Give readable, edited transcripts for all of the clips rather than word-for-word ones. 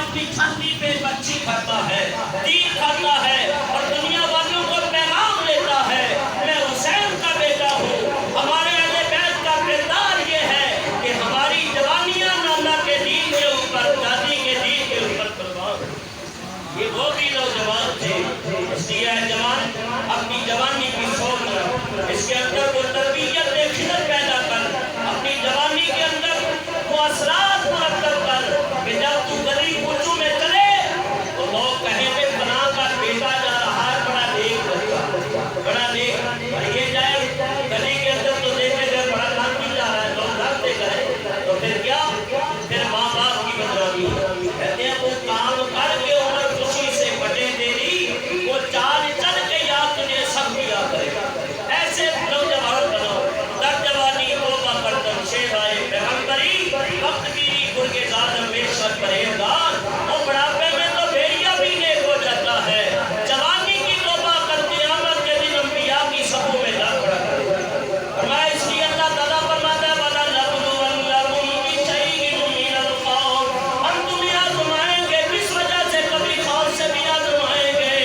اپنی چھاتی پہ بچی کھاتا ہے، تیر کھاتا ہے اور دنیا والوں کو پیغام دیتا ہے میں حسین کا بیٹا ہوں۔ ہمارے اہل بیت کا کردار یہ ہے کہ ہماری جوانیاں نانا کے دین کے اوپر، دادی کے دین کے اوپر قربان۔ یہ وہ بھی نوجوان تھے، اس لیے جوان اپنی جوانی کی سوچ رکھ، اس کے اندر وہ تربیت خدمت پیدا کر، اپنی جوانی کے اندر وہ اثرات مرتب کر کہ جب تو گلی کوچوں میں چلے تو لوگ کہیں گے فلاں کا بیٹا جا رہا ہے، بڑا نیک بچہ، بڑا نیک، اور یہ جائے گلی کے اندر تو دیکھے گئے بڑا کام کی جا رہا ہے، لوگ ڈرتے گئے تو پھر کیا؟ پھر ماں باپ کی بدنامی، کہتے ہیں وہ کام کر کے عمر خوشی سے بٹے تیری، وہ چال چل کے یاد تجھے سب کیا کرے۔ ایسے نوجوان بنو، در جوانی توبہ کردم شیوائے پیغمبری، وقت گیری گرگے زادم بے شک پرہیزگار، وہ بڑھاپے میں تو بھیڑیا بھی نیک ہو جاتا ہے، جوانی کی توبہ کر قیامت کے دن انبیاء کی صفوں میں جا کھڑا کرے۔ فرمایا اس لیے اللہ تعالیٰ فرماتا ہے وَلَنَبْلُوَنَّكُم بِشَيْءٍ مِّنَ الْخَوْفِ، ہم تمہیں آزمائیں گے، کس وجہ سے؟ کبھی خوف سے بھی آزمائیں گے،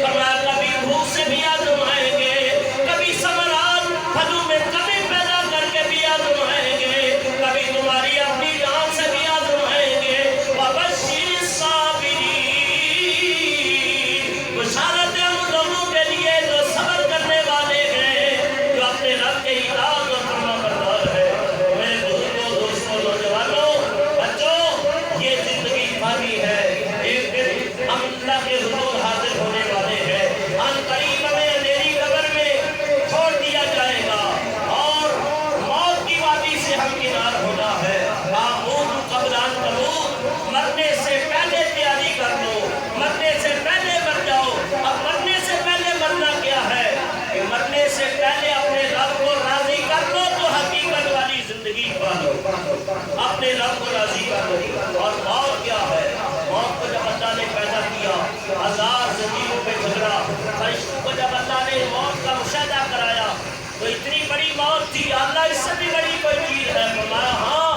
فرمایا کبھی بھوک سے بھی آزمائیں گے، کبھی ثمرات پھلوں میں کمی پیدا کر کے بھی آزمائیں گے، کبھی تمہاری اپنی جان سے بھی آزمائیں گے۔ وَبَشِّرِ الصَّابِرِينَ، بشارت ہے ان لوگوں کے لیے جو صبر کرنے والے ہیں، جو اپنے رب کے اطاعت اور فرما بردار ہے۔ میرے بزرگوں، دوستوں، نوجوانوں، بچوں، یہ زندگی فانی ہے، ایک دن ہم اللہ کے حضور حاضر ہونے والے ہیں، ان قریب ہمیں اندھیری قبر میں چھوڑ دیا جائے گا اور موت کی وادی سے ہم کنار ہونا ہے۔ آمون قبلان کرو، مرنے سے پہلے تیاری کر لو، مرنے سے پہلے مر جاؤ۔ اب مرنے سے پہلے مرنا کیا ہے کہ مرنے سے پہلے اپنے رب کو راضی کر لو تو حقیقت والی زندگی پا لو، اپنے رب کو راضی کر لو۔ اور موت کیا ہے؟ موت کو جب اللہ نے پیدا کیا، ہزار زمینوں پہ جھگڑا، فرشتوں کو جب اللہ نے موت کا مشاہدہ کرایا تو اتنی بڑی موت تھی، اللہ اس سے بھی بڑی کوئی چیز ہے؟ فرمایا ہاں،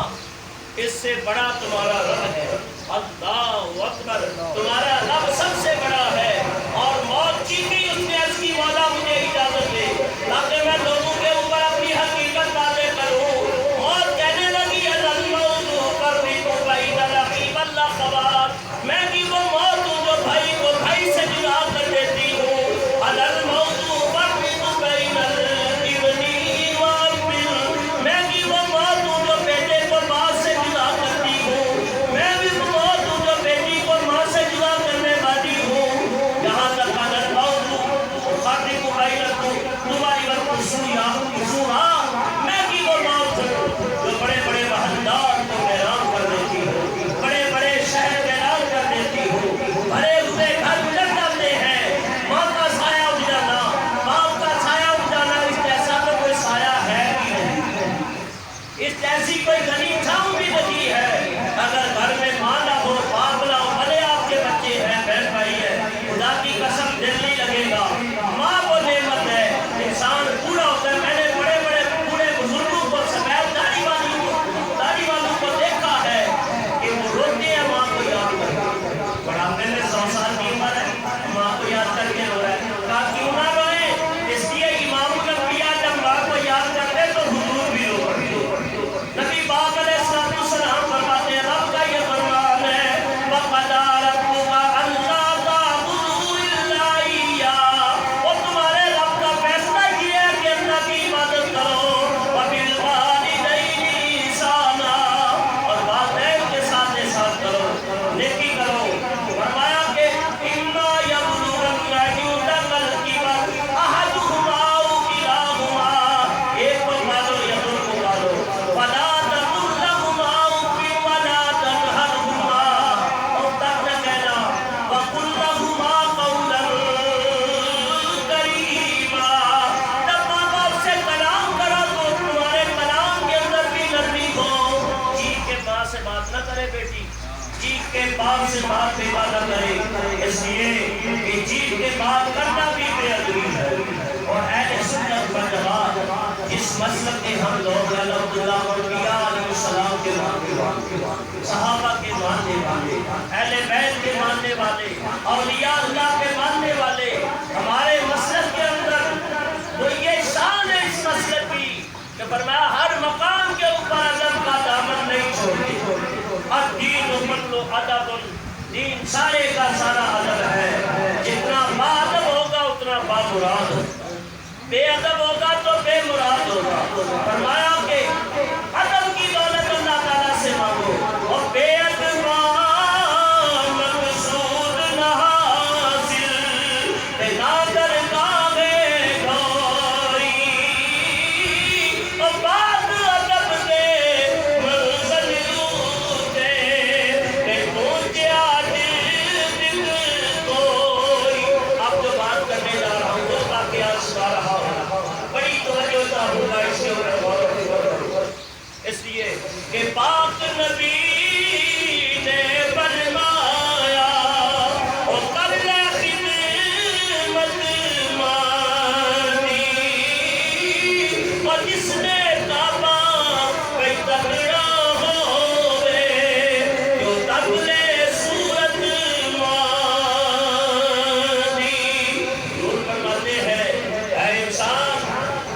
اس سے بڑا تمہارا رب ہے، اللہ اکبر، تمہارا رب سب سے بڑا ہے۔ اور موت چیخی، اس نے عرض کی مولا مجھے اجازت دے تاکہ میں لوگوں کے اوپر اپنی حقیقت واضح کروں۔ موت کہنے لگی الموت قریب بین الرقیب اللہ خبر، میں بھی وہ موت ہوں جو بھائی کو بھائی سے جدا کر دیتی ہوں۔ الموت قریب بین الابن والابن، میں بھی وہ موت ہوں جو بیٹے کو ماں سے جدا کرتی ہوں، میں بھی وہ موت ہوں جو بیٹی کو ماں سے جدا کرنے والی ہوں۔ جہاں تک الموت قریب بینکم تمہاری وقت سورا، میں بھی وہ موت ہوں جو بڑے بڑے محلات کو ویران کر دیتی ہوں، بڑے بڑے شہر ویران کر دیتی ہوں، بھرے ہوئے گھر اجڑ جاتے ہیں، ماں کا سایہ اٹھ جانا، باپ کا سایہ اٹھ جانا، اس جیسا تو کوئی سایہ ہے بھی نہیں، اس جیسی کوئی گھنی چھاؤں بھی نہیں ہے۔ اگر گھر میں ماں نہ ہو، باپ نہ ہو، بھلے آپ کے بچے ہیں، بہن بھائی ہیں، خدا کی قسم دل نہیں لگے گا۔ ماں وہ نعمت ہے، انسان پورا ہوتا ہے۔ میں نے بڑے بڑے بوڑھے بزرگوں کو، سفید داڑھی والوں کو دیکھا ہے کہ وہ روتے ہیں ماں کو یاد کر کے، بڑھاپے میں 100 سال کی عمر ہے، ماں کو یاد کر کے رو رہا ہے۔ کہا کیوں نہ روئیں؟ اس لیے امام الانبیاء جب ماں کو یاد کرتے تو حضور بھی رو پڑتے۔ نبی پاک علیہ السلام فرماتے ہیں رب کا یہ فرمان ہے وَقَضَىٰ رَبُّكَ أَلَّا تَعْبُدُوا إِلَّا إِيَّاهُ، اور تمہارے رب کا فیصلہ یہ ہے کہ اللہ کی عبادت کرو، وَبِالْوَالِدَيْنِ إِحْسَانًا، اور والدین کے ساتھ احسان کرو، نیکی کرو۔ فرمایا کہ إِمَّا يَبْلُغَنَّ عِندَكَ الْكِبَرَ أَحَدُهُمَا أَوْ كِلَاهُمَا، ایک کو پالو یا دو کو پالو، فَلَا تَقُل لَّهُمَا أُفٍّ وَلَا تَنْهَرْهُمَا، اور تک نہ کہنا، وَقُل لَّهُمَا قَوْلًا كَرِيمًا، جب ماں باپ سے کلام کرو تو تمہارے کلام کے اندر بھی نرمی ہو۔ چیخ کے ماں سے بات نہ کرے بیٹی، چیخ کے باپ سے بات بھی نہ کرے، اس لیے کہ چیخ کے بات کرنا بھی بے ادبی ہے۔ اور اہل سنت والجماعت اس مسلک کے ہم لوگ الحمدللہ انبیاء علیہ السلام کے ماننے والے، صحابہ کے ماننے والے، اہل بیت تو ادب دین سارے کا سارا ادب ہے. جتنا باادب ہوگا اتنا بامراد ہوگا, بے ادب ہوگا تو بے مراد ہوگا. فرمایا کہ ادب کی دولت اللہ تعالیٰ سے مانگو اور بے ادبا مقصود نہ حاصل تے نہ درگاہ گوری اور بعد ادب دے منزل لوٹے تے پہنچیا دل کوئی. اب جو بات کرنے جا رہا ہوں وہ واقعہ سنا رہا ہوں, بڑی توجہ ہوگا اس کے اوپر غور و فکر کرو. اس لیے کہ پاک نبی نے فرمایا اور قبل خدمت مانی اور جس نے تابا کوئی تکڑا ہوئے جو تبلے صورت مانی. حضور فرماتے ہیں اے انسان,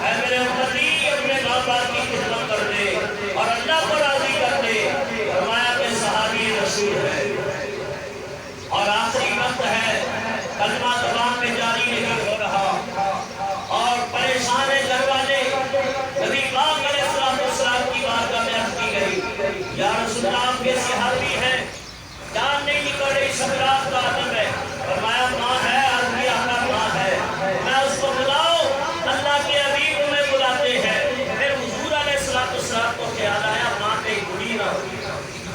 اے میرے امتی, اپنے ماں باپ کی خدمت کر دے اور اللہ کو راضی کر دے. فرمایا کہ صحابی رسول ہے اور آخری وقت ہے, کلمہ زبان میں جاری نہیں ہو رہا اور پریشان ہے گھر والے. نبی پاک علیہ السلام کی بارگاہ میں عرض کی گئی, یا رسول اللہ آپ کے صحابی ہیں, جان نہیں نکل رہی, سکرات کا عالم ہے. فرمایا ماں ہے, عرض کیا آپ ماں ہے, میں اس کو بلاؤ. اللہ کے حبیب میں بلاتے ہیں. پھر حضور علیہ السلام کو خیال آیا ماں کہیں بڑھی نہ ہو,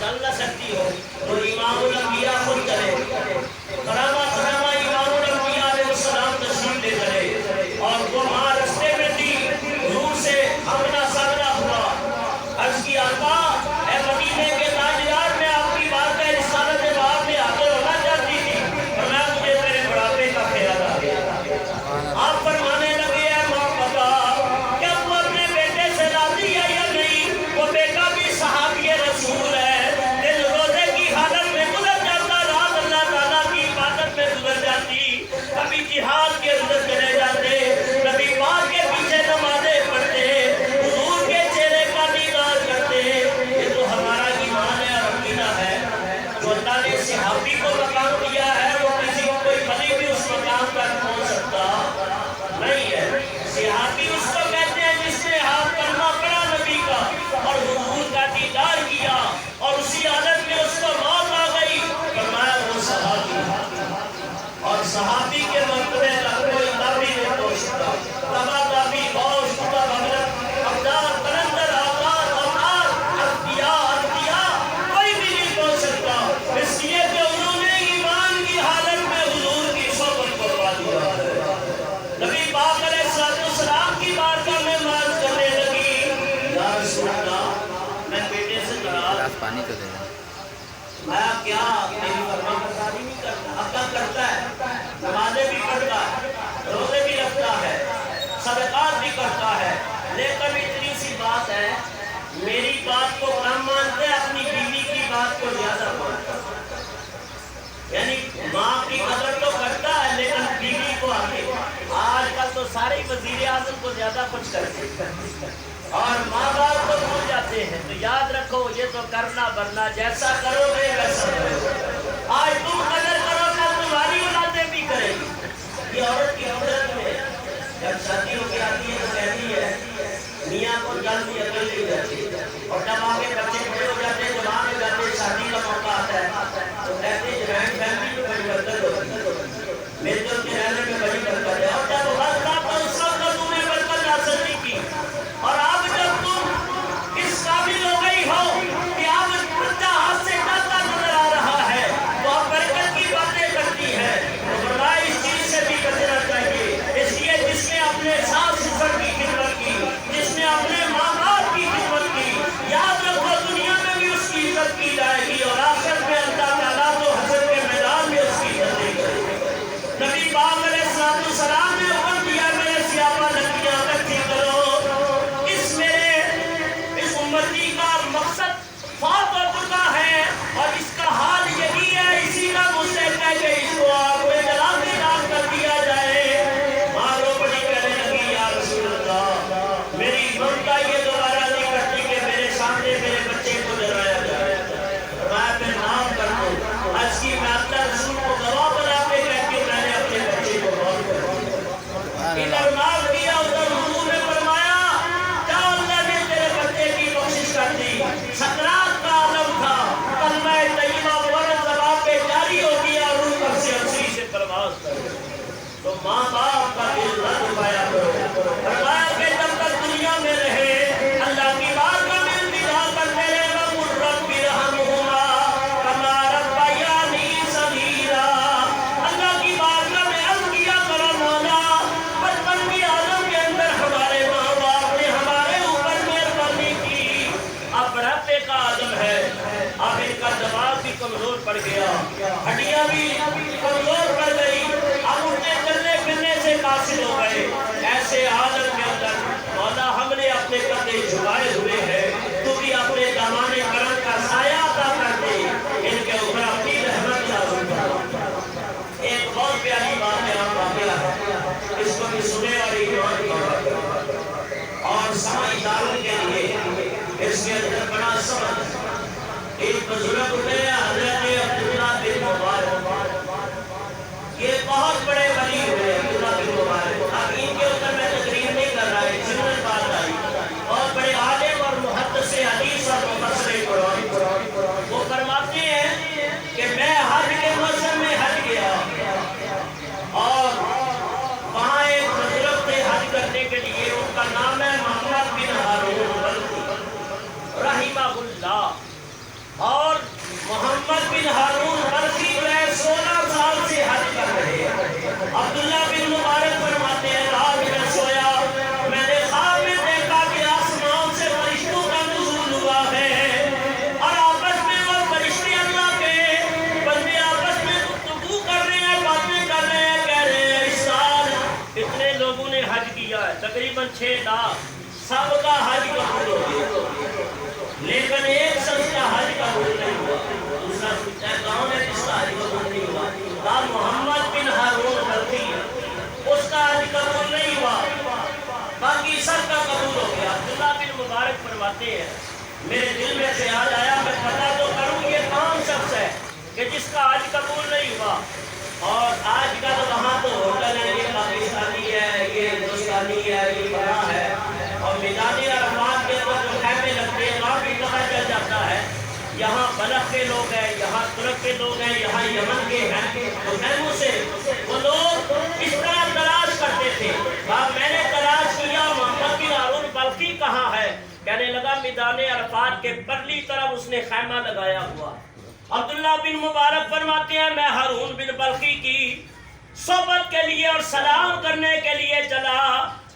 چل نہ سکتی ہو, تو امام الانبیاء خود چلے, کرامہ امام الانبیاء علیہ السلام تشریف لے چلے اور وہ ماں رستے میں تھی. حضور سے اپنا سامنا ہوا, عرض کی آقا اے مدینے کے تاجدار, میں آپ کی بات کا رسالت کے بعد میں حاضر ہونا چاہتی تھی اور میں مجھے میرے بڑھاپے کا خیال آ گیا. آپ فرمانے لگے اے ماں بتا کیا تو اپنے بیٹے سے راضی ہے یا نہیں؟ وہ بیٹا بھی صحابی رسول ہے, دن روزے کی حالت میں گزر جاتا, رات اللہ تعالیٰ کی عبادت میں گزر جاتی, کبھی جہاد کے اندر چلے جاتے, نبی پاک کے پیچھے نمازیں پڑھتے, حضور کے چہرے کا دیدار کرتے. یہ تو ہمارا ایمان ہے اور عقیدہ ہے. جو اللہ نے صحابی کو مقام دیا ہے وہ کسی کو کوئی بلی بھی اس مقام پر پہنچ سکتا نہیں ہے. صحابی اس کو کہتے ہیں جس نے ہاتھ کلمہ پڑھا نبی کا اور حضور کا دیدار کیا اور اسی حالت میں اس کو موت آ گئی. فرمایا وہ صحابی, اور صحابی کے مرتبے کا کوئی تابعی نہیں پہنچ سکتا. تبا تابعی, غوث, قطب, ابدال, قلندر, آقاد, اوتار, انبیاء کوئی بھی نہیں پہنچ سکتا. اس لیے کہ انہوں نے ایمان کی حالت میں حضور کی صحبت کو پا لیا ہے. نبی پاک علیہ السلام کی بارگاہ میں عرض کرنے لگی, یا رسول اللہ, میں بیٹے سے ناراض, پانی تو دے دیں. میں کیا میری فرما برداری نہیں کرتا, عقل کرتا ہے, نمازیں بھی پڑھتا ہے, روزے بھی رکھتا ہے, صدقات بھی کرتا ہے, لیکن اتنی سی بات ہے, میری بات کو کم مانتا ہے, اپنی بیوی کی بات کو زیادہ مانتا ہے. یعنی ماں کی قدر تو کرتا ہے لیکن بیوی کو آگے. آج کل تو سارے وزیر اعظم کو زیادہ کچھ کرتے ہیں اور ماں باپ کو بھول جاتے ہیں. تو یاد رکھو, یہ تو کرنا بھرنا, جیسا کرو گے ویسا کرو. آج تم قدر کرو گے تمہاری اولادیں بھی کریں گی. یہ عورت کی قدرت میں جب شادی ہو کے آتی ہے تو کہتی ہے میاں کو جلدی عقل نہیں جاتی, اور جب آگے بچے بڑے ہو جاتے ہیں, جوان ہو جاتے ہیں, شادی کا موقع آتا ہے تو کہتے ہیں جوائنٹ فیملی میں بڑی برکت ہوتی ہے, میرے جو کے رہنے میں بڑی برکت ہے. اور جب وقت تھا تو اس وقت تم نے برکت حاصل نہیں کی, اور اب جب تم اس قابل ہو گئی ہو کہ اب بچہ ہاتھ سے جاتا نظر آ رہا اس کی میں اللہ رسول کو گواہ بنا کے کہتی ہوں میں نے اپنے بچے کو موت کر دیا. ادھر معاف کیا ادھر حضور نے فرمایا کیا اللہ نے تیرے بچے کی بخشش کر دی. سکرات کا عالم تھا, کلمہ طیبہ فوراً زبان پہ جاری ہو گیا, روح پر سے ہنسی سے پرواز کر گئی. تو ماں باپ کا دل نہ دبایا کرو. فرمایا کہ جب تک دنیا میں رہے اللہ کی بات کا میں انتظار کرتے رہے گا. رب ارحمہما کما ربیانی صغیرا. اللہ کی بات کا میں عرض کیا کرو مولا بچپن کی عالم کے اندر ہمارے ماں باپ نے ہمارے اوپر مہربانی کی. اب بڑھاپے کا عالم ہے, اب ان کا دماغ بھی کمزور پڑ گیا, ہڈیاں بھی کمزور پڑ گئی, اب اٹھنے چلنے پھرنے سے قاصر ہو گئے. ایسے عالم کے اندر مولا ہم نے اپنے کندھے جھکائے ہوئے ہیں, تو بھی اپنے دامان کرم کا سایہ عطا کر دے, ان کے اوپر اپنی رحمت نازل کر. ایک بہت پیاری بات یہاں واقعہ ہے, اس کو بھی سنے اور ایمان کی اور سمجھ داروں کے لیے اس کے اندر بڑا سمجھ. ایک بزرگ ہوتے ہیں حضرت عبداللہ بن مبارک, یہ بہت بڑے ولی ہوئے عبداللہ بن مبارک. اب ان کے اوپر میں تقریر نہیں کر رہا, ہے جنرل بات آئی. بہت بڑے عالم اور محدث حدیث اور مفسر قرآن. وہ فرماتے ہیں کہ میں حج کے موسم میں حج گیا اور وہاں ایک بزرگ تھے حج کرنے کے لیے, ان کا نام ہے محمد بن ہارون رحمہ اللہ. اور محمد بن ہارون بلخی جو ہے 16 سال سے حج کر رہے ہیں. عبداللہ بن مبارک فرماتے ہیں رات میں سویا, میں نے خواب میں دیکھا کہ آسمان سے فرشتوں کا نزول ہوا ہے اور آپس میں وہ فرشتے اللہ کے بندے آپس میں گفتگو کر رہے ہیں, باتیں کر رہے ہیں, کہہ رہے ہیں اس سال اتنے لوگوں نے حج کیا ہے, تقریباً 6 لاکھ, سب کا حج قبول ہو گیا, لیکن ایک شخص کا حج قبول نہیں ہوا. دوسرا پوچھتا ہے کون ہے جس کا حج قبول نہیں ہوا؟ کہا محمد بن ہارون بلخی, اس کا حج قبول نہیں ہوا, باقی سب کا قبول ہو گیا. عبداللہ بن مبارک فرماتے ہیں میرے دل میں خیال آیا میں پتہ تو کروں یہ کون شخص ہے کہ جس کا حج قبول نہیں ہوا. اور آج کا تو وہاں تو ہوٹل ہے, یہ پاکستانی ہے, یہ ہندوستانی ہے, یہ بڑا ہے, اور میدان عرفات کے اوپر جو خیمے لگتے ہیں وہاں بھی پتہ چل جاتا ہے یہاں بلخ کے لوگ ہیں, یہاں ترک کے لوگ ہیں, یہاں یمن کے ہیں. تو خیموں سے وہ لوگ اس طرح تلاش کرتے تھے. میں نے تلاش کیا محمد بن ہارون بلخی کہاں ہے, کہنے لگا میدان عرفات کے پرلی طرف اس نے خیمہ لگایا ہوا. عبداللہ بن مبارک فرماتے ہیں میں ہارون بن بلخی کی صحبت کے لیے اور سلام کرنے کے لیے چلا.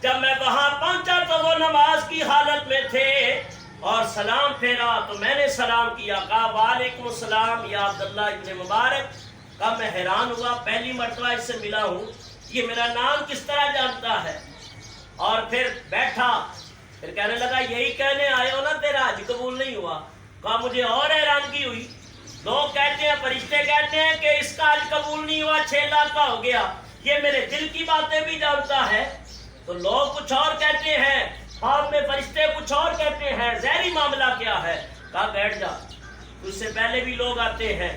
جب میں وہاں پہنچا تو وہ نماز کی حالت میں تھے اور سلام پھیرا تو میں نے سلام کیا, کہا وعلیکم السلام یا عبداللہ ابن مبارک. کہا میں حیران ہوا, پہلی مرتبہ اس سے ملا ہوں, یہ میرا نام کس طرح جانتا ہے. اور پھر بیٹھا, پھر کہنے لگا یہی کہنے آئے ہو نا تیرا حج قبول نہیں ہوا. کہا مجھے اور حیرانگی ہوئی, لوگ کہتے ہیں فرشتے کہتے ہیں کہ اس کا حج قبول نہیں ہوا 6 لاکھ کا ہو گیا, یہ میرے دل کی باتیں بھی جانتا ہے. تو لوگ کچھ اور کہتے ہیں, خواب میں فرشتے کچھ اور کہتے ہیں, ظاہری معاملہ کیا ہے. کہا بیٹھ جا, اس سے پہلے بھی لوگ آتے ہیں.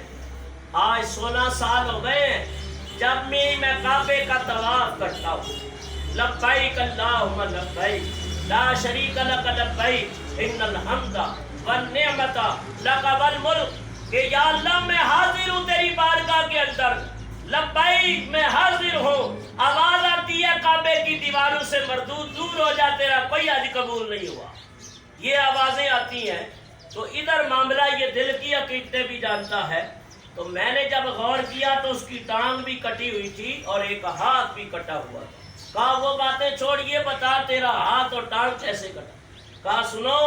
آج 16 سال ہو گئے ہیں جب میں کعبے کا طواف کرتا ہوں, لبیک اللہم لبیک لا شریک لک لبیک ان الحمد والنعمت لک والملک, کہ یا اللہ میں حاضر ہوں تیری بارگاہ کے اندر, لبیک میں حاضر ہوں. آواز آتی ہے کعبے کی دیواروں سے مردود دور ہو جا, تیرا کوئی حج قبول نہیں ہوا. یہ آوازیں آتی ہیں. تو ادھر معاملہ یہ دل کی عقیدتیں بھی جانتا ہے. تو میں نے جب غور کیا تو اس کی ٹانگ بھی کٹی ہوئی تھی اور ایک ہاتھ بھی کٹا ہوا تھا. کہا وہ باتیں چھوڑ, یہ بتا تیرا ہاتھ اور ٹانگ کیسے کٹا. کہا سنو,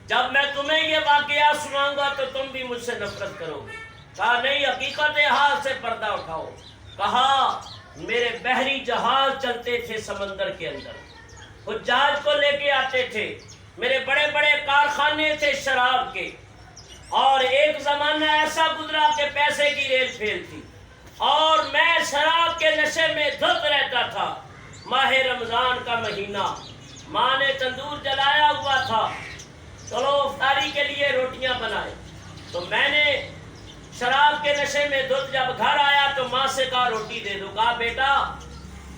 جب میں تمہیں یہ واقعہ سناؤں گا تو تم بھی مجھ سے نفرت کرو گے. کہا نہیں, حقیقت حال سے پردہ اٹھاؤ. کہا میرے بحری جہاز چلتے تھے سمندر کے اندر, حجاج کو لے کے آتے تھے, میرے بڑے بڑے کارخانے تھے شراب کے, اور ایک زمانہ ایسا گزرا کہ پیسے کی ریل پھیل تھی اور میں شراب کے نشے میں دھت رہتا تھا. ماہ رمضان کا مہینہ, ماں نے تندور جلایا ہوا تھا, چلو افطاری کے لیے روٹیاں بنائے, تو میں نے نشے میں دھت جب گھر آیا تو ماں سے کہا روٹی دے دو. کہا بیٹا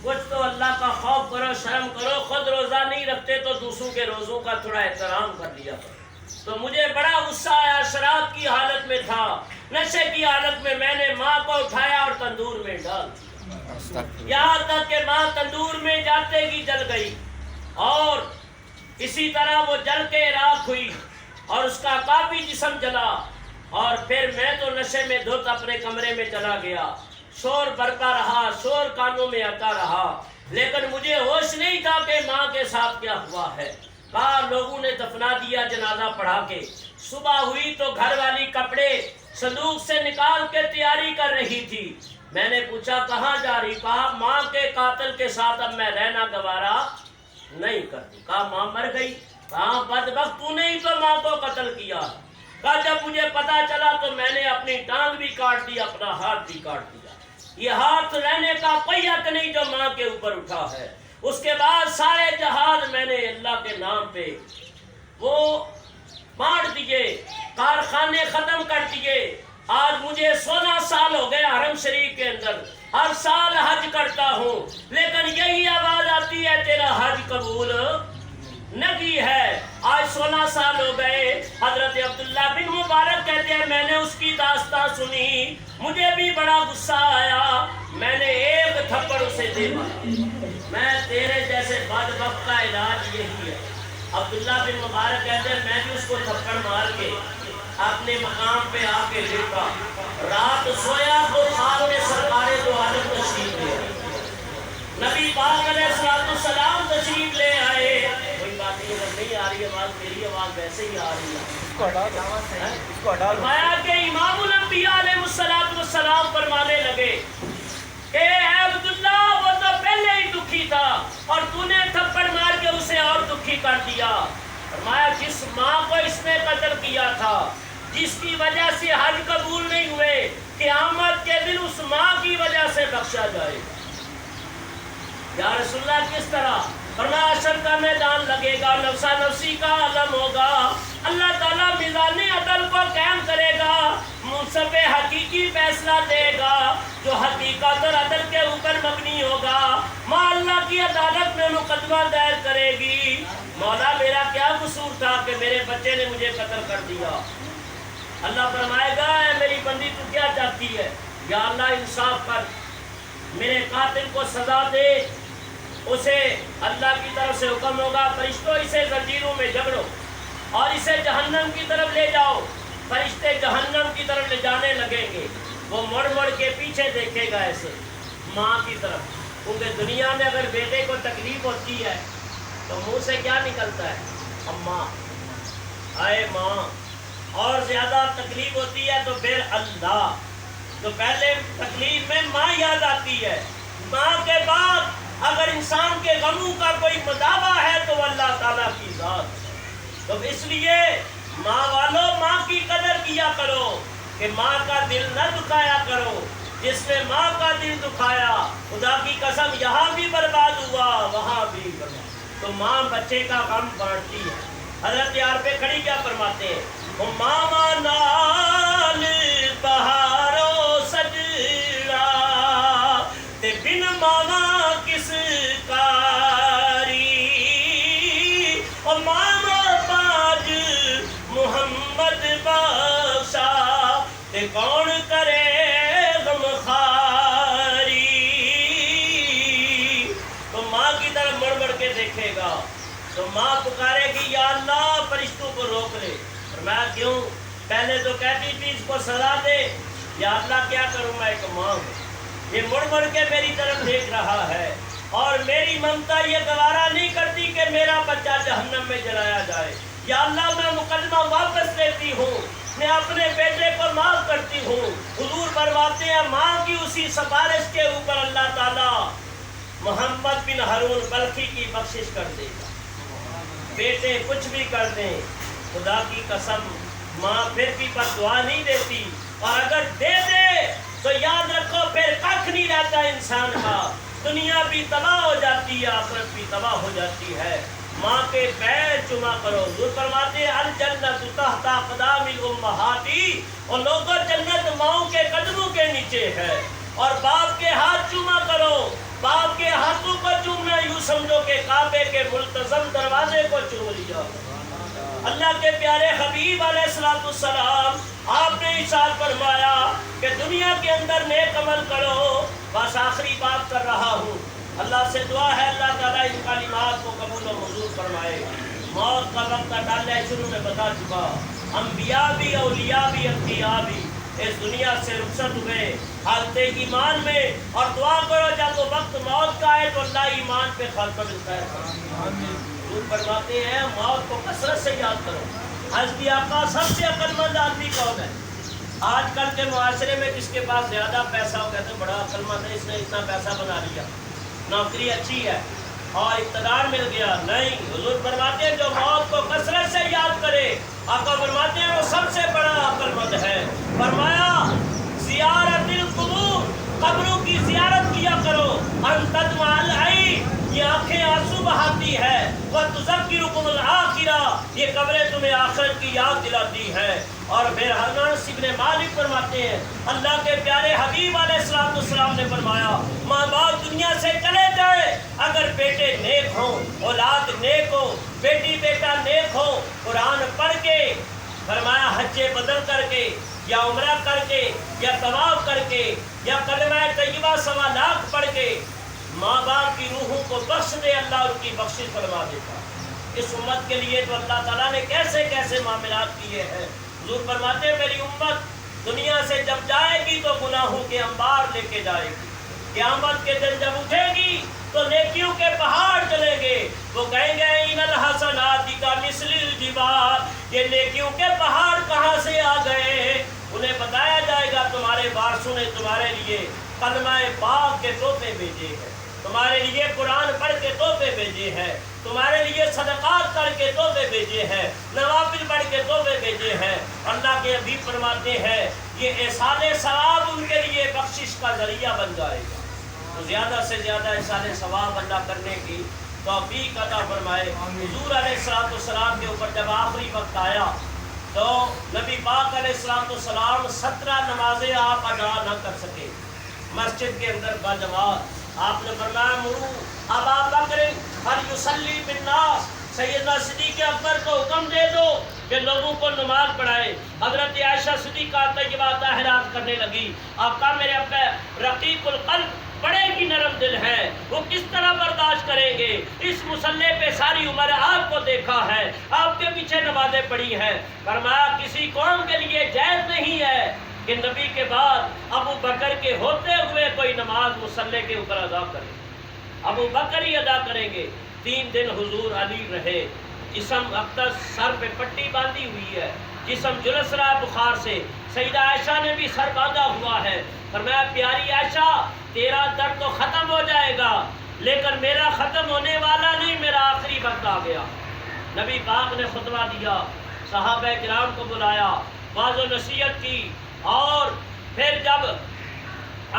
کچھ تو اللہ کا خوف کرو، شرم کرو، خود روزہ نہیں رکھتے تو دوسروں کے روزوں کا تھوڑا احترام کر لیا کرو. تو مجھے بڑا غصہ آیا، شراب کی حالت میں تھا، نشے کی حالت میں نے ماں کو اٹھایا اور تندور میں ڈال دیا. یہاں تک کہ ماں تندور میں جاتے ہی جل گئی اور اسی طرح وہ جل کے راکھ ہوئی اور اس کا کافی جسم جلا. اور پھر میں تو نشے میں دھت اپنے کمرے میں چلا گیا. شور برپا رہا، شور کانوں میں آتا رہا، لیکن مجھے ہوش نہیں تھا کہ ماں کے ساتھ کیا ہوا ہے. کہا لوگوں نے دفنا دیا جنازہ پڑھا کے. صبح ہوئی تو گھر والی کپڑے صندوق سے نکال کے تیاری کر رہی تھی. میں نے پوچھا کہاں جا رہی؟ کہا ماں کے قاتل کے ساتھ اب میں رہنا گوارا نہیں کرتی. کہا ماں مر گئی؟ کہا بدبخت تو نے ہی تو ماں کو قتل کیا. کہا جب مجھے پتا چلا تو میں نے اپنی ٹانگ بھی کاٹ دی، اپنا ہاتھ بھی کاٹ دیا. یہ ہاتھ رہنے کا کوئی حق نہیں جو ماں کے اوپر اٹھا ہے. اس کے بعد سارے جہاز میں نے اللہ کے نام پہ وہ بانٹ دیے، کارخانے ختم کر دیے. آج مجھے 16 سال ہو گئے حرم شریف کے اندر، ہر سال حج کرتا ہوں، لیکن یہی آواز آتی ہے تیرا حج قبول نہیں ہے. آج 16 سال ہو گئے. حضرت عبداللہ بن مبارک کہتے ہیں میں نے اس کی داستان سنی، مجھے بھی بڑا غصہ آیا، میں نے ایک تھپڑ اسے دے مارا. میں تیرے جیسے بدبخت کا علاج یہی ہے. عبداللہ بن مبارک کہتے ہیں میں بھی اس کو تھپڑ مار کے اپنے مقام پہ آ کے لیٹا. رات سویا تو خواب میں سرکار دو عالم تشریف لے آئے، نبی پاک علیہ السلام تشریف لے آئے. کوئی بات نہیں آ رہی آواز، میری آواز ویسے ہی آ رہی ہے. فرمایا کہ امام الانبیاء علیہ السلام فرمانے لگے کہ اے عبداللہ وہ تو پہلے ہی دکھی تھا اور تو نے تھپڑ مار کے اسے اور دکھی کر دیا. فرمایا جس ماں کو اس نے قتل کیا تھا، جس کی وجہ سے حج قبول نہیں ہوئے، قیامت کے دن اس ماں کی وجہ سے بخشا جائے گا. یا رسول اللہ کس طرح؟ فرمایا حشر کا میدان لگے گا، نفسا نفسی کا عالم ہوگا، اللہ تعالیٰ میزان عدل کو قائم کرے گا، منصف حقیقی فیصلہ دے گا جو حقیقت اور عدل کے اوپر مبنی ہوگا. ماں اللہ کی عدالت میں مقدمہ دائر کرے گی، مولا میرا کیا قصور تھا کہ میرے بچے نے مجھے قتل کر دیا. اللہ فرمائے گا اے میری بندی تو کیا چاہتی ہے؟ یا اللہ انصاف کر، میرے قاتل کو سزا دے. اسے اللہ کی طرف سے حکم ہوگا فرشتوں اسے زنجیروں میں جکڑو اور اسے جہنم کی طرف لے جاؤ. فرشتے جہنم کی طرف لے جانے لگیں گے. وہ مڑ مڑ کے پیچھے دیکھے گا ایسے ماں کی طرف، کیونکہ دنیا میں اگر بیٹے کو تکلیف ہوتی ہے تو منہ سے کیا نکلتا ہے؟ اماں، آئے ماں. اور زیادہ تکلیف ہوتی ہے تو پھر اللہ. تو پہلے تکلیف میں ماں یاد آتی ہے. ماں کے بعد اگر انسان کے غموں کا کوئی مداوع ہے تو اللہ تعالیٰ کی ذات. تو اس لیے ماں والوں ماں کی قدر کیا کرو کہ ماں کا دل نہ دکھایا کرو. جس نے ماں کا دل دکھایا خدا کی قسم یہاں بھی برباد ہوا وہاں بھی برباد. تو ماں بچے کا غم بانٹتی ہے. حضرت یار پہ کھڑی کیا فرماتے ہیں؟ وہ ماما نال بہارو سجڑا تے بن ماما کس کاری، او ماما پاج محمد بخشا تے کون کرے غم خاری. تو ماں کی طرف مڑ مڑ کے دیکھے گا تو ماں پکارے گی یا اللہ فرشتوں کو روک لے. اور میں کیوں؟ پہلے تو کہتی تھی اس کو سزا دے. یا اللہ کیا کروں، میں ایک ماں ہوں، یہ مڑ مڑ کے میری طرف دیکھ رہا ہے اور میری ممتا یہ گوارا نہیں کرتی کہ میرا بچہ جہنم میں جلایا جائے. یا اللہ میں مقدمہ واپس لیتی ہوں، میں اپنے بیٹے کو معاف کرتی ہوں. حضور فرماتے ہیں ماں کی اسی سفارش کے اوپر اللہ تعالیٰ محمد بن ہارون بلخی کی بخشش کر دے گا. بیٹے کچھ بھی کر دیں خدا کی قسم ماں پھر بھی پر دعا نہیں دیتی، اور اگر دے دے تو یاد رکھو پھر کھ نہیں رہتا انسان کا. دنیا بھی تباہ ہو جاتی ہے، آخرت بھی تباہ ہو جاتی ہے. ماں کے پیر چما کرو. حضور فرماتے ہیں الجنت تحت اقدام الامہات، اور لوگوں جنت ماؤں کے قدموں نیچے ہے، اور باپ کے ہاتھ چوما کرو، باپ کے ہاتھوں کو چومنا یوں سمجھو کہ کعبے کے ملتزم دروازے کو چوم لیا۔ اللہ کے پیارے حبیب علیہ السلام آپ نے ارشاد فرمایا کہ دنیا کے اندر نیک عمل کرو۔ بس آخری بات کر رہا ہوں، اللہ سے دعا ہے اللہ تعالیٰ ان کلمات کو قبول و منظور فرمائے۔ موت کا وقت ڈالنے شروع میں بتا چکا، انبیاء بھی، اولیاء بھی، انبیاء بھی اس دنیا سے رخصت ہوئے حالت ایمان میں، اور دعا کرو جب وہ وقت موت کا ہے تو اللہ ایمان پہ خاتمہ ملتا ہے۔ حضور فرماتے ہیں موت کو کثرت سے یاد کرو۔ حضرت آقا سب سے عقل مند آدمی کون ہے؟ آج کل کے معاشرے میں جس کے پاس زیادہ پیسہ ہو کہتے ہیں بڑا عقل مند ہے، اس نے اتنا پیسہ بنا لیا، نوکری اچھی ہے اور اقتدار مل گیا۔ نہیں، حضور فرماتے ہیں جو موت کو کثرت سے یاد کرے، آقا فرماتے ہیں وہ سب سے بڑا عقل مند ہے۔ فرمایا زیارت القبور، قبروں کی زیارت کیا کرو، ان تدمع العین، یہ آنکھیں آنسو بہاتی ہے، وَتُذَكِّرُكُمُ الْآخِرَةَ، یہ قبریں تمہیں آخرت کی یاد دلاتی ہے۔ اور پھر انس بن مالک فرماتے ہیں اللہ کے پیارے حبیب علیہ السلام نے فرمایا ماں باپ دنیا سے چلے جائے، اگر بیٹے نیک ہوں، اولاد نیک ہو، بیٹی بیٹا نیک ہو، قرآن پڑھ کے، فرمایا حج بدل کر کے یا عمرہ کر کے یا طواف کر کے یا کلمہ طیبہ 1.25 لاکھ پڑھ کے ماں باپ کی روحوں کو بخش دے، اللہ ان کی بخشش فرما دیتا۔ اس امت کے لیے تو اللہ تعالیٰ نے کیسے کیسے معاملات کیے ہیں۔ حضور فرماتے ہیں میری امت دنیا سے جب جائے گی تو گناہوں کے انبار لے کے جائے گی، قیامت کے دن جب اٹھے گی تو نیکیوں کے پہاڑ چلیں گے، وہ کہیں گے ان الحسنات کمثل الجبال، یہ نیکیوں کے پہاڑ کہاں سے آ گئے؟ انہیں بتایا جائے گا تمہارے وارثوں نے تمہارے لیے کلمہ پاک کے تحفے بھیجے ہیں، تمہارے لیے قرآن پڑھ کے تحفے بھیجے ہیں، تمہارے لیے صدقات کر کے تحفے بھیجے ہیں، نوافل پڑھ کے تحفے بھیجے ہیں۔ اللہ کے حبیب فرماتے ہیں یہ احسان ثواب ان کے لیے بخشش کا ذریعہ بن جائے گا۔ تو زیادہ سے زیادہ احسان ثواب اللہ کرنے کی توفیق عطا فرمائے۔ حضور علیہ السلام کے اوپر جب آخری وقت آیا تو نبی پاک علیہ السلام 17 نمازیں آپ ادا نہ کر سکے مسجد کے اندر باجماعت۔ آپ نے فرمایا مرو ابا بکر فلیصلی بالناس، سیدنا صدیق اکبر کو حکم دے دو کہ لوگوں کو نماز پڑھائے۔ حضرت عائشہ صدیقہ طیبہ طاہرہ کرنے لگی آقا میرے ابا رقیق القلب بڑے ہی نرم دل ہیں، وہ کس طرح برداشت کریں گے؟ اس مصلی پہ ساری عمر آپ کو دیکھا ہے، آپ کے پیچھے نمازیں پڑھی ہیں۔ فرمایا کسی قوم کے لیے جائز نہیں ہے کہ نبی کے بعد ابو بکر کے ہوتے ہوئے کوئی نماز مصلی کے اوپر ادا کرے، ابو بکر ہی ادا کریں گے۔ 3 دن حضور علی رہے، جسم اب تک سر پہ پٹی باندھی ہوئی ہے، جسم جلس رہا ہے بخار سے، سیدہ عائشہ نے بھی سر باندھا ہوا ہے۔ فرمایا پیاری عائشہ تیرا درد تو ختم ہو جائے گا لیکن میرا ختم ہونے والا نہیں، میرا آخری وقت آ گیا۔ نبی پاک نے خطبہ دیا، صحابہ کرام کو بلایا، واعظ و نصیحت کی، اور پھر جب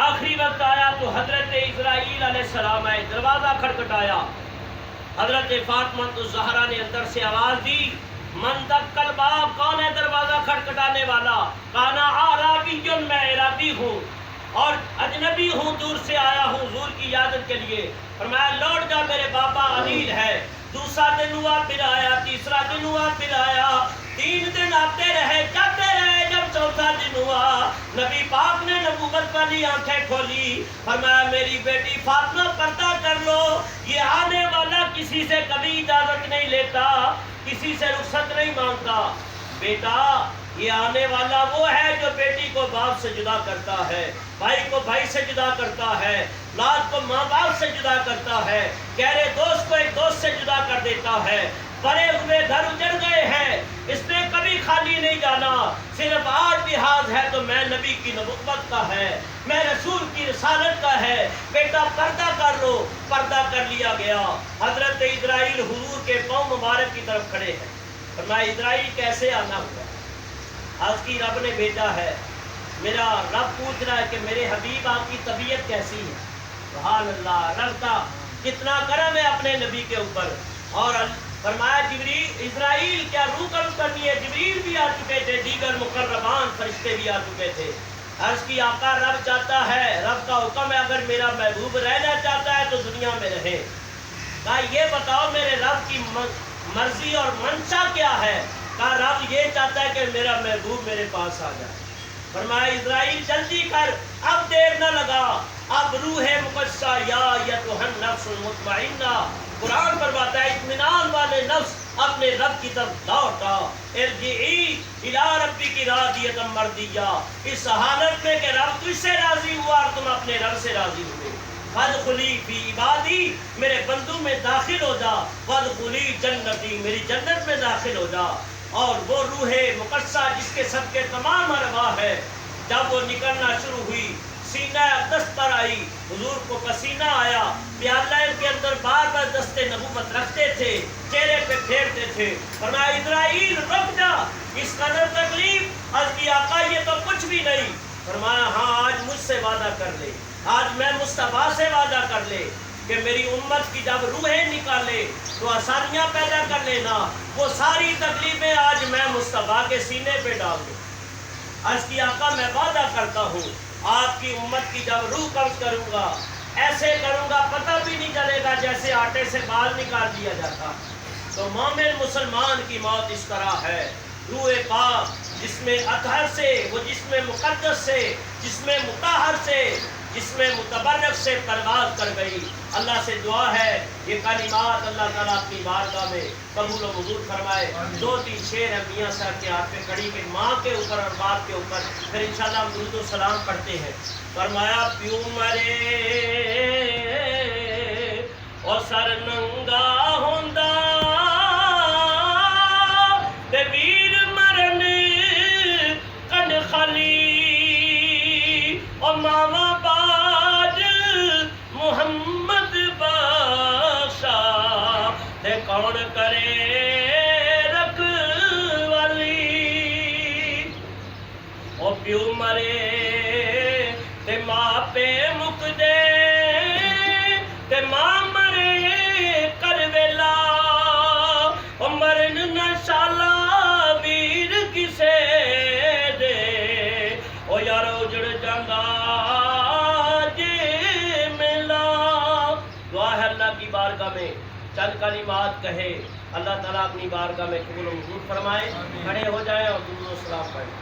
آخری وقت آیا تو حضرت اسرائیل علیہ السلام آئے، دروازہ کھٹکھٹایا۔ حضرت فاطمہ الزہرا نے اندر سے آواز دی من دق الباب، کون ہے دروازہ کھٹکھٹانے والا؟ کانا اعرابی، میں اعرابی ہوں اور اجنبی ہوں، دور سے آیا ہوں حضور کی عیادت کے لیے۔ فرمایا لوٹ جا میرے بابا علیل ہے۔ دوسرا دن ہوا پھر آیا، تیسرا دن ہوا پھر آیا، 3 دن آتے رہے جاتے رہے، جب چوتھا دن ہوا نبی پاک نے نبوت والی آنکھیں کھولی۔ فرمایا میری بیٹی فاطمہ پردہ کر لو، یہ آنے والا کسی سے کبھی اجازت نہیں لیتا، کسی سے رخصت نہیں مانگتا۔ بیٹا یہ آنے والا وہ ہے جو بیٹی کو باپ سے جدا کرتا ہے، بھائی کو بھائی سے جدا کرتا ہے، اولاد کو ماں باپ سے جدا کرتا ہے، گہرے دوست کو ایک دوست سے جدا کر دیتا ہے۔ بڑے ہوئے گھر اجڑ گئے ہیں، اس نے کبھی خالی نہیں جانا، صرف 8 لحاظ ہے تو میں نبی کی نبوت کا ہے، میں رسول کی رسالت کا ہے، بیٹا پردہ کر لو۔ پردہ کر لیا گیا۔ حضرت اسرائیل حضور کے پاؤں مبارک کی طرف کھڑے ہیں۔ فرمایا اسرائیل کیسے آنا ہوا؟ آج کی رب نے بھیجا ہے، میرا رب پوچھ رہا ہے کہ میرے حبیب آپ کی طبیعت کیسی ہے؟ سبحان اللہ، رب کا کتنا کرم ہے اپنے نبی کے اوپر۔ اور فرمایا جبریل اسرائیل کیا روح قبض کرنی ہے؟ جبریل بھی آ چکے تھے، دیگر مقربان فرشتے بھی آ چکے تھے۔ عرض کی آقا رب چاہتا ہے، رب کا حکم ہے اگر میرا محبوب رہنا چاہتا ہے تو دنیا میں رہے۔ کہا یہ بتاؤ میرے رب کی مرضی اور منشا کیا ہے؟ کہا رب یہ چاہتا ہے کہ میرا محبوب میرے پاس آ جائے۔ فرمایا اسرائیل جلدی کر، اب دیر نہ لگا، اب روح مقدسہ یا ایتھا النفس المطمئنہ، قرآن فرماتا ہے اطمینان والے نفس اپنے رب کی طرف لوٹ آ، ارجعی الی ربک راضیۃ مرضیہ، اس حالت میں کہ رب تجھ سے راضی ہوا اور تم اپنے رب سے راضی ہوئے۔ فادخلی فی عبادی، میرے بندوں میں داخل ہو جا، فادخلی جنتی، میری جنت میں داخل ہو جا۔ اور وہ روح مقدسہ جس کے صدقے تمام ارواح ہے، جب وہ نکلنا شروع ہوئی، سینہ اقدس پر آئی، حضور کو پسینہ آیا، پیالہ کے اندر بار بار دست نبوت رکھتے تھے، چہرے پہ پھیرتے تھے۔ فرمایا اسرائیل رک جا، اس قدر تکلیف؟ عرض کی آقا یہ تو کچھ بھی نہیں۔ فرمایا ہاں آج مجھ سے وعدہ کر لے، آج میں مصطفیٰ سے وعدہ کر لے کہ میری امت کی جب روحیں نکالے تو آسانیاں پیدا کر لینا، وہ ساری تکلیفیں آج میں مصطفیٰ کے سینے پہ ڈال دوں۔ عرض کی آقا میں وعدہ کرتا ہوں آپ کی امت کی جب روح قبض کروں گا، ایسے کروں گا پتہ بھی نہیں چلے گا جیسے آٹے سے بال نکال دیا جاتا۔ تو مومن مسلمان کی موت اس طرح ہے، روح پاک جس میں اطہر سے، وہ جس میں مقدس سے، جس میں مطہر سے، جس میں متبرک سے پرواز کر گئی۔ اللہ سے دعا ہے یہ کلمات اللہ تعالیٰ اپنی بارگاہ میں قبول و منظور فرمائے۔ دو تین شعر ہیں میاں صاحب کے ہاتھ پہ کڑی کے، ماں کے اوپر اور باپ کے اوپر، پھر انشاءاللہ ہم درود و سلام پڑھتے ہیں۔ فرمایا پیو مرے اور سر ننگا ہوندا تے ویر مرن کن خالی، اور ماما باج محمد بادشاہ تے کون کرے رکھوالی، او پیو مرے تے ماں پہ مک دے تے ماں مرے کر ویلا، او مرن نہ شالا ویر کسے دے، او یار اجڑ جاندا جے ملا۔ دعا ہے اللہ کی بارگاہ میں چند کلمات کہے، اللہ تعالیٰ اپنی بارگاہ میں قبول و منظور فرمائے۔ کھڑے ہو جائیں اور درود و سلام پڑھیں۔